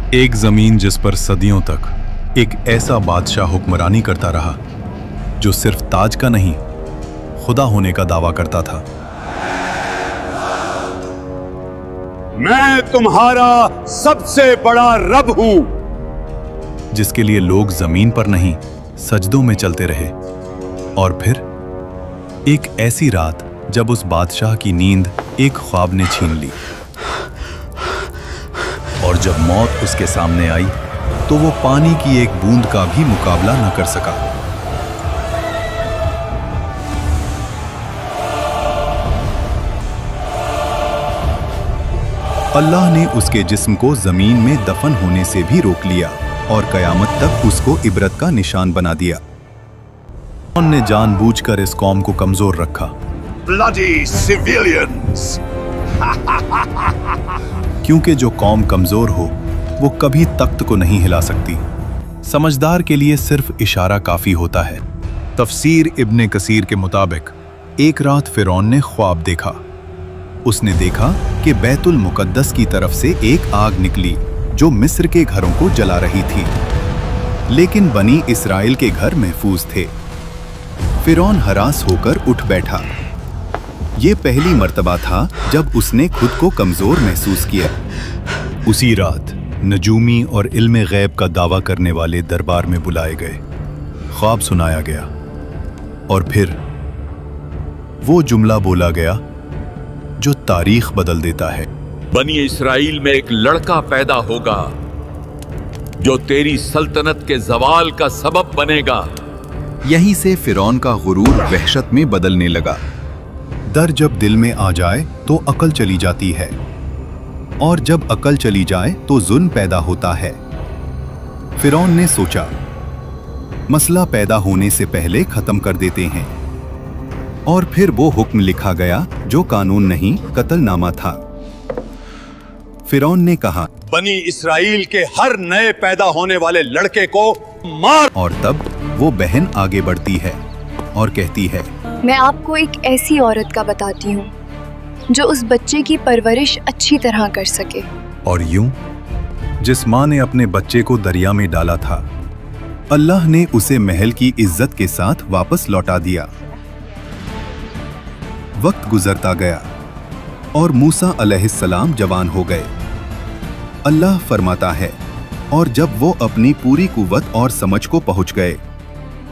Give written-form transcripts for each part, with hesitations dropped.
एक जमीन जिस पर सदियों तक एक ऐसा बादशाह हुक्मरानी करता रहा जो सिर्फ ताज का नहीं, खुदा होने का दावा करता था। मैं तुम्हारा सबसे बड़ा रब हूं, जिसके लिए लोग जमीन पर नहीं सजदों में चलते रहे। और फिर एक ऐसी रात जब उस बादशाह की नींद एक ख्वाब ने छीन ली, और जब मौत उसके सामने आई तो वो पानी की एक बूंद का भी मुकाबला न कर सका। अल्लाह ने उसके जिस्म को जमीन में दफन होने से भी रोक लिया और कयामत तक उसको इबरत का निशान बना दिया। उन्होंने जानबूझकर इस कौम को कमजोर रखा। Bloody civilians! क्योंकि जो कौम कमजोर हो वो कभी तख्त को नहीं हिला सकती। समझदार के लिए सिर्फ इशारा काफी होता है। तफसीर इब्ने कसीर के मुताबिक एक रात फिरौन ने ख्वाब देखा। उसने देखा कि बैतुल मुकद्दस की तरफ से एक आग निकली जो मिस्र के घरों को जला रही थी, लेकिन बनी इसराइल के घर महफूज थे। फिरौन हरास होकर उठ बैठा। ये पहली मर्तबा था जब उसने खुद को कमजोर महसूस किया। उसी रात नजूमी और इल्मे गैब का दावा करने वाले दरबार में बुलाए गए। ख्वाब सुनाया गया और फिर वो जुमला बोला गया जो तारीख बदल देता है। बनी इस्राइल में एक लड़का पैदा होगा जो तेरी सल्तनत के जवाल का सबब बनेगा। यहीं से फिरौन का गुरूर वहशत में बदलने लगा। डर जब दिल में आ जाए तो अकल चली जाती है, और जब अकल चली जाए तो जुल्म पैदा होता है। फिरौन ने सोचा, मसला पैदा होने से पहले खत्म कर देते हैं। और फिर वो हुक्म लिखा गया जो कानून नहीं कत्लनामा था। फिरौन ने कहा, बनी इस्राइल के हर नए पैदा होने वाले लड़के को मार। और तब वो बहन आगे बढ़ती है और कहती है, मैं आपको एक ऐसी औरत का बताती हूँ जो उस बच्चे की परवरिश अच्छी तरह कर सके। और यूं जिस माँ ने अपने बच्चे को दरिया में डाला था, अल्लाह ने उसे महल की इज्जत के साथ वापस लौटा दिया। वक्त गुजरता गया और मूसा अलैहिस्सलाम जवान हो गए। अल्लाह फरमाता है, और जब वो अपनी पूरी कुव्वत और समझ को पहुंच गए,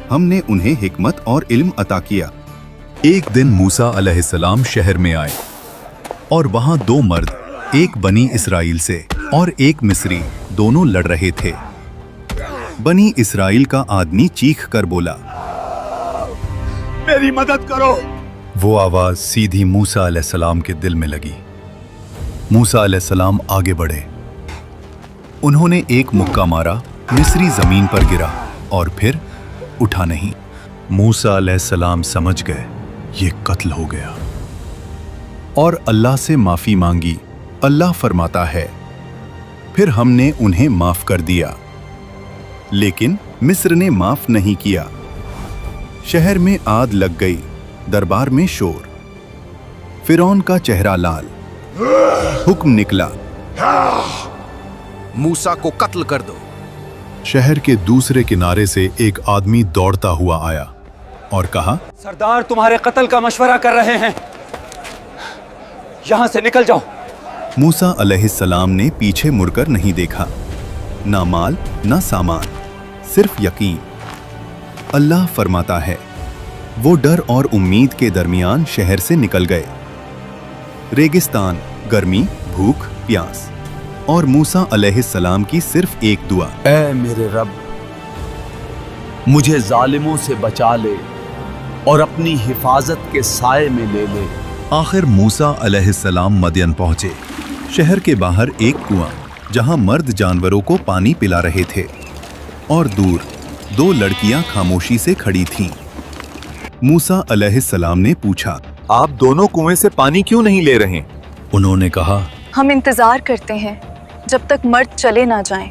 हमने उन्हें हिकमत और इल्म अता किया। एक दिन मूसा अलैहिस्सलाम शहर में आए और वहां दो मर्द, एक बनी इसराइल से और एक मिस्री, दोनों लड़ रहे थे। बनी इसराइल का आदमी चीख कर बोला, मेरी मदद करो। वो आवाज सीधी मूसा अलैहिस्सलाम के दिल में लगी। मूसा अलैहिस्सलाम आगे बढ़े। उन्होंने एक मुक्का मारा, मिस्री जमीन पर गिरा और फिर उठा नहीं। मूसा अलैहिस्सलाम समझ गए ये कत्ल हो गया और अल्लाह से माफी मांगी। अल्लाह फरमाता है, फिर हमने उन्हें माफ कर दिया, लेकिन मिस्र ने माफ नहीं किया। शहर में आग लग गई, दरबार में शोर। फिरौन का चेहरा लाल। हुक्म निकला, मूसा को कत्ल कर दो। शहर के दूसरे किनारे से एक आदमी दौड़ता हुआ आया और कहा, सरदार तुम्हारे कत्ल का मशवरा कर रहे हैं, यहां से निकल जाओ। मूसा अलैहिस्सलाम ने पीछे मुड़कर नहीं देखा। ना माल ना सामान, सिर्फ यकीन। अल्लाह फरमाता है, वो डर और उम्मीद के दरमियान शहर से निकल गए। रेगिस्तान, गर्मी, भूख, प्यास, और मूसा अलैहिस्सलाम की सिर्फ एक दुआ, ऐ मेरे रब, मुझे जालिमों से बचा ले और अपनी हिफाजत के साए में ले ले। आखिर मूसा अलैहिस्सलाम मदयन पहुंचे। शहर के बाहर एक कुआं जहां मर्द जानवरों को पानी पिला रहे थे, और दूर दो लड़कियां खामोशी से खड़ी थीं। मूसा अलैहिस्सलाम ने पूछा, आप दोनों कुएं से पानी क्यों नहीं ले रहे? उन्होंने कहा, हम इंतजार करते हैं जब तक मर्द चले ना जाएं,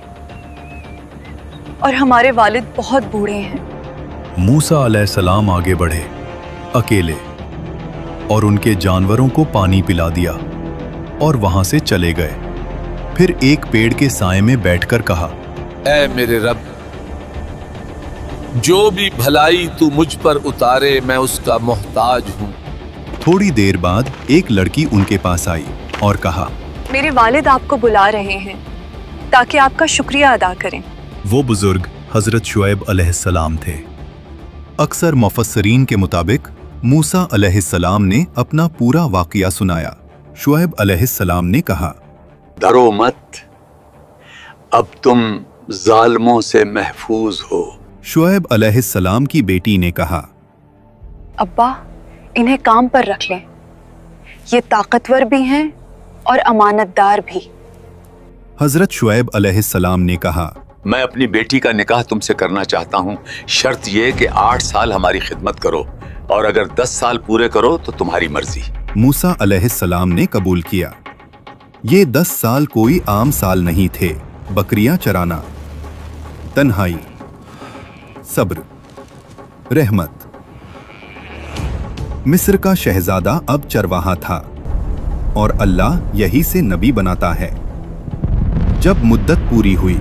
और हमारे वालिद बहुत बूढ़े हैं। मूसा अलैहिस्सलाम आगे बढ़े अकेले और उनके जानवरों को पानी पिला दिया और वहां से चले गए। फिर एक पेड़ के साए में बैठकर कहा, ऐ मेरे रब, जो भी भलाई तू मुझ पर उतारे मैं उसका मोहताज हूँ। थोड़ी देर बाद एक लड़की उनके पास आई और कहा, मेरे वालिद आपको बुला रहे हैं ताकि आपका शुक्रिया अदा करें। वो बुजुर्ग हजरत शुएब अलैहिस्सलाम थे। अक्सर मुफस्सरीन के मुताबिक मूसा अलैहिस्सलाम ने अपना पूरा वाक़या सुनाया। शुएब अलैहिस्सलाम ने कहा, डरो मत, अब तुम जालिमों से महफूज हो। शुएब अलैहिस्सलाम की बेटी ने कहा, अब्बा, इन्हें काम पर रख लें, ये ताकतवर भी हैं और अमानतदार भी। हजरत शुएब अलैहिस्सलाम ने कहा, मैं अपनी बेटी का निकाह तुमसे करना चाहता हूँ, शर्त ये कि 8 साल हमारी खिदमत करो और अगर 10 साल पूरे करो तो तुम्हारी मर्जी। मूसा अलैहिस्सलाम ने कबूल किया। ये 10 साल कोई आम साल नहीं थे। बकरियां चराना, तन्हाई, सब्र, रहमत। मिस्र का शहजादा अब चरवाहा था और अल्लाह यही से नबी बनाता है। जब मुद्दत पूरी हुई,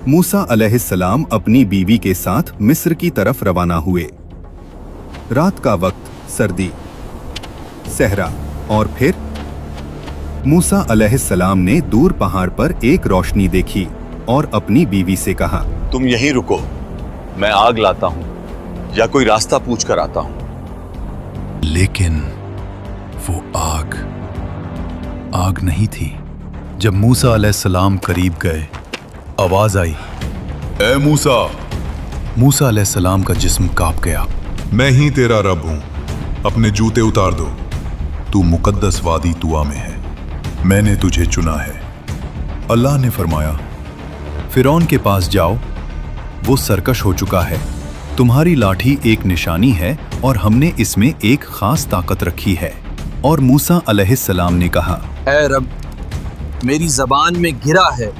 मूसा अलैहिस्सलाम अपनी बीवी के साथ मिस्र की तरफ रवाना हुए। रात का वक्त, सर्दी, सहरा और फिर मूसा अलैहिस्सलाम ने दूर पहाड़ पर एक रोशनी देखी और अपनी बीवी से कहा, तुम यहीं रुको, मैं आग लाता हूँ या कोई रास्ता पूछ कर आता हूँ। लेकिन वो आग नहीं थी। जब मूसा अलैहिस्सलाम करीब गए, आवाज आई, ए मूसा। मूसा अलैहिस्सलाम का जिस्म कांप गया। मैं ही तेरा रब हूं, अपने जूते उतार दो। तू मुकद्दस वादी तुआ में है, मैंने तुझे चुना है। अल्लाह ने फरमाया, फिरौन के पास जाओ, वो सरकश हो चुका है। तुम्हारी लाठी एक निशानी है और हमने इसमें एक खास ताकत रखी है। और मूसा अलैहिस्सलाम ने कहा, ऐ रब, मेरी जबान में गिरा है,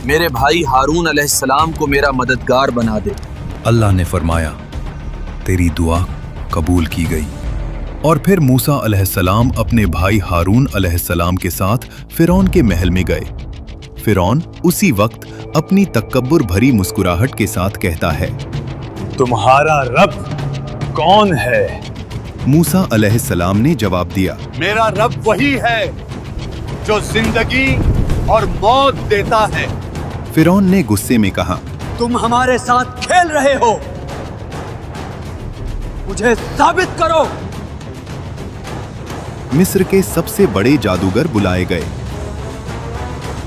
मेरे भाई हारून अलैहिस्सलाम को मेरा मददगार बना दे। अल्लाह ने फरमाया, तेरी दुआ कबूल की गई। और फिर मूसा अलैहिस्सलाम अपने भाई हारून अलैहिस्सलाम के साथ फिरौन के महल में गए। फिरौन उसी वक्त अपनी तकब्बुर भरी मुस्कुराहट के साथ कहता है, तुम्हारा रब कौन है? मूसा अलैहिस्सलाम ने जवाब दिया, मेरा रब वही है जो जिंदगी और मौत देता है। फिरौन ने गुस्से में कहा, तुम हमारे साथ खेल रहे हो, मुझे साबित करो। मिस्र के सबसे बड़े जादूगर बुलाए गए।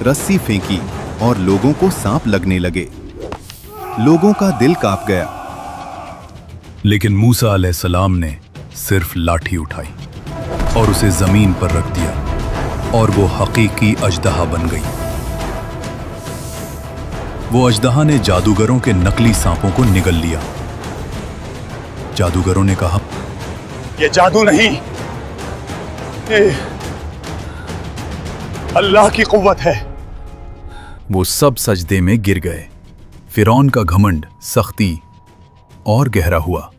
रस्सी फेंकी और लोगों को सांप लगने लगे। लोगों का दिल कांप गया। लेकिन मूसा अलैहिस्सलाम ने सिर्फ लाठी उठाई और उसे जमीन पर रख दिया और वो हकीकी अजदहा बन गई। वो अजदहा ने जादूगरों के नकली सांपों को निगल लिया। जादूगरों ने कहा, ये जादू नहीं, ये अल्लाह की कुव्वत है। वो सब सजदे में गिर गए। फिरौन का घमंड, सख्ती और गहरा हुआ।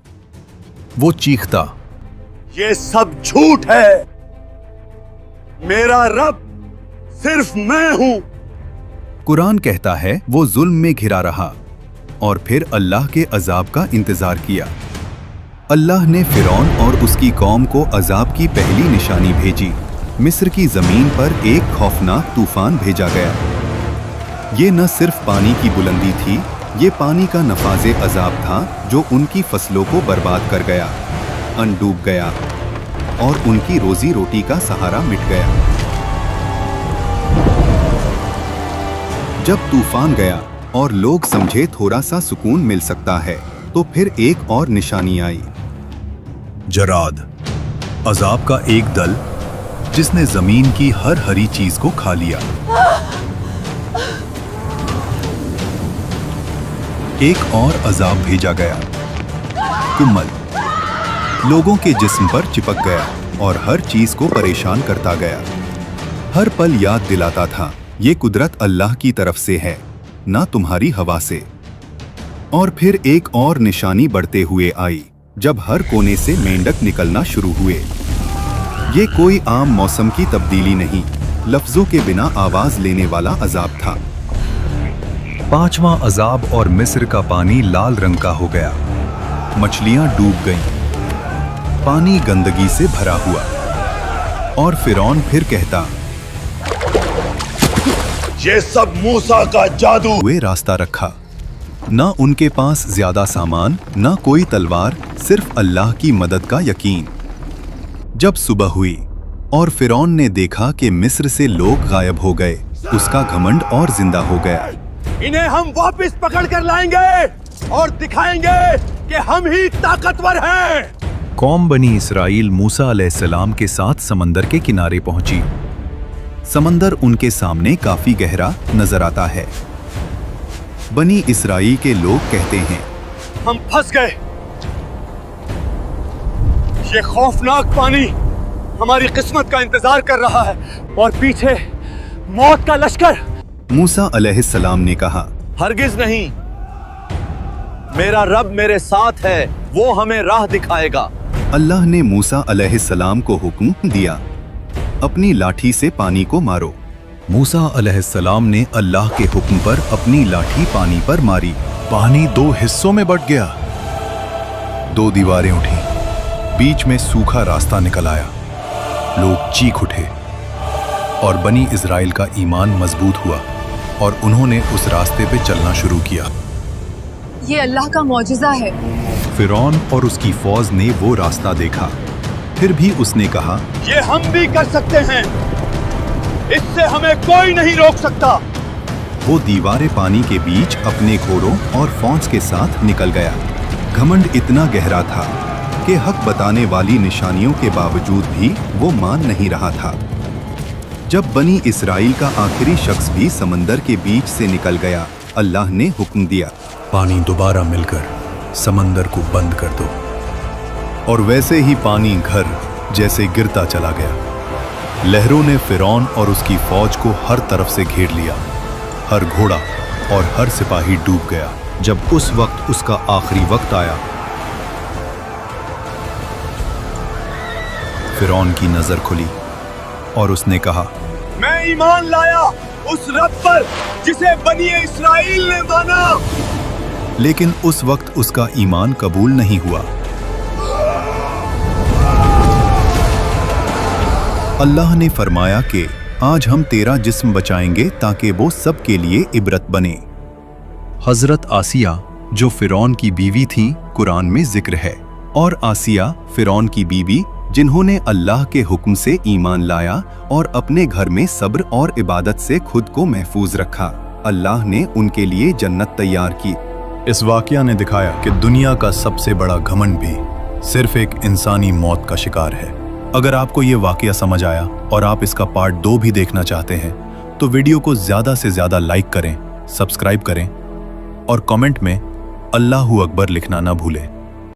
वो चीखता, ये सब झूठ है, मेरा रब सिर्फ मैं हूं। कुरान कहता है वो जुल्म में घिरा रहा और फिर अल्लाह के अजाब का इंतजार किया। अल्लाह ने फिरौन और उसकी कौम को अजाब की पहली निशानी भेजी। मिस्र की जमीन पर एक खौफनाक तूफान भेजा गया। ये न सिर्फ पानी की बुलंदी थी, ये पानी का नफाजे अजाब था जो उनकी फसलों को बर्बाद कर गया, अन्न डूब गया और उनकी रोजी रोटी का सहारा मिट गया। जब तूफान गया और लोग समझे थोड़ा सा सुकून मिल सकता है, तो फिर एक और निशानी आई। जराद, अजाब का एक दल जिसने जमीन की हर हरी चीज को खा लिया। एक और अजाब भेजा गया, कुम्मल, लोगों के जिस्म पर चिपक गया और हर चीज को परेशान करता गया। हर पल याद दिलाता था, ये कुदरत अल्लाह की तरफ से है, ना तुम्हारी हवा से। और फिर एक और निशानी बढ़ते हुए आई, जब हर कोने से मेंढक निकलना शुरू हुए। ये कोई आम मौसम की तब्दीली नहीं, लफ्जों के बिना आवाज लेने वाला अजाब था। पांचवां अजाब और मिस्र का पानी लाल रंग का हो गया। मछलियां डूब गईं। पानी गंदगी से भरा हुआ। और फिरौन फिर कहता, ये सब मूसा का जादू। वे रास्ता रखा। न उनके पास ज्यादा सामान, न कोई तलवार, सिर्फ अल्लाह की मदद का यकीन। जब सुबह हुई और फिरौन ने देखा कि मिस्र से लोग गायब हो गए, उसका घमंड और जिंदा हो गया। इन्हें हम वापस पकड़ कर लाएंगे और दिखाएंगे कि हम ही ताकतवर हैं। कौम बनी इसराइल मूसा अलैहिस्सलाम के साथ समंदर के किनारे पहुंची। समंदर उनके सामने काफी गहरा नजर आता है। बनी इसराइल के लोग कहते हैं, हम फंस गए। ये खौफनाक पानी हमारी किस्मत का इंतजार कर रहा है और पीछे मौत का लश्कर। मूसा अलैहिस्सलाम ने कहा, हरगिज नहीं, मेरा रब मेरे साथ है, वो हमें राह दिखाएगा। अल्लाह ने मूसा अलैहिस्सलाम को हुक्म दिया, अपनी लाठी से पानी को मारो। मूसा अलैहिस्सलाम ने अल्लाह के हुक्म पर अपनी लाठी पानी पर मारी। पानी 2 हिस्सों में बंट गया। 2 दीवारें उठी, बीच में सूखा रास्ता निकल आया। लोग चीख उठे और बनी इस्राइल का ईमान मजबूत हुआ और उन्होंने उस रास्ते पे चलना शुरू किया। ये अल्लाह का मौजिज़ा है। फिरौन और उसकी फौज ने वो रास्ता देखा, फिर भी उसने कहा, ये हम भी कर सकते हैं, इससे हमें कोई नहीं रोक सकता। वो दीवारें पानी के बीच अपने घोड़ों और फौज के साथ निकल गया। घमंड इतना गहरा था कि हक बताने वाली निशानियों के बावजूद भी वो मान नहीं रहा था। जब बनी इसराइल का आखिरी शख्स भी समंदर के बीच से निकल गया, अल्लाह ने हुक्म दिया, पानी दोबारा मिलकर समंदर को बंद कर दो। और वैसे ही पानी घर जैसे गिरता चला गया। लहरों ने फिरौन और उसकी फौज को हर तरफ से घेर लिया। हर घोड़ा और हर सिपाही डूब गया। जब उस वक्त उसका आखिरी वक्त आया, फिरौन की नजर खुली और उसने कहा, मैं ईमान लाया उस रब पर जिसे बनी इस्राइल ने माना। लेकिन उस वक्त उसका ईमान कबूल नहीं हुआ। अल्लाह ने फरमाया कि आज हम तेरा जिस्म बचाएंगे ताकि वो सबके लिए इबरत बने। हजरत आसिया जो फिरौन की बीवी थी, कुरान में जिक्र है। और आसिया फिरौन की बीवी जिन्होंने अल्लाह के हुक्म से ईमान लाया और अपने घर में सब्र और इबादत से खुद को महफूज रखा, अल्लाह ने उनके लिए जन्नत तैयार की। इस वाकया ने दिखाया कि दुनिया का सबसे बड़ा घमंड भी सिर्फ एक इंसानी मौत का शिकार है। अगर आपको ये वाकया समझ आया और आप इसका पार्ट 2 भी देखना चाहते हैं तो वीडियो को ज्यादा से ज्यादा लाइक करें, सब्सक्राइब करें और कमेंट में अल्लाहू अकबर लिखना ना भूलें।